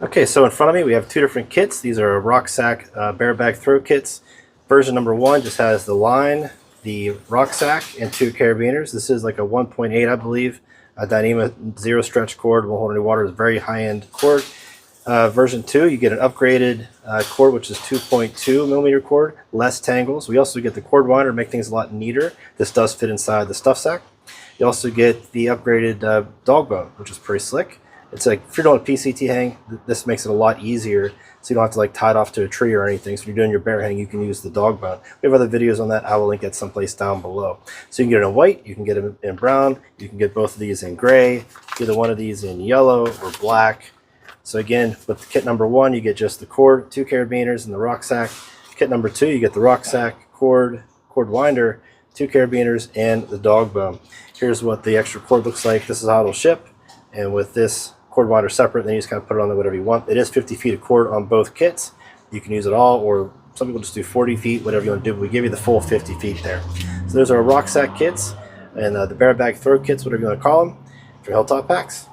Okay, so in front of me we have two different kits. These are rucksack bareback throw kits. Version number 1 just has the line, the rucksack, and 2 carabiners. This is like a 1.8, I believe. Dyneema zero stretch cord, won't hold any water. It's a very high-end cord. Version 2, you get an upgraded cord, which is 2.2 millimeter cord, less tangles. We also get the cord winder to make things a lot neater. This does fit inside the stuff sack. You also get the upgraded dog bone, which is pretty slick. It's like, if you're doing a PCT hang, this makes it a lot easier, so you don't have to like tie it off to a tree or anything. So if you're doing your bear hang, you can use the dog bone. We have other videos on that. I will link it someplace down below. So you can get it in white, you can get it in brown, you can get both of these in gray, either one of these in yellow or black. So again, with kit number 1, you get just the cord, 2 carabiners, and the rucksack. Kit number 2, you get the rucksack, cord winder, 2 carabiners, and the dog bone. Here's what the extra cord looks like. This is how it'll ship. And with this cord winder separate, then you just kind of put it on there whatever you want. It is 50 feet of cord on both kits. You can use it all, or some people just do 40 feet, whatever you want to do. But we give you the full 50 feet there. So those are our rucksack kits and the bareback throw kits, whatever you want to call them, for Hilltop Packs.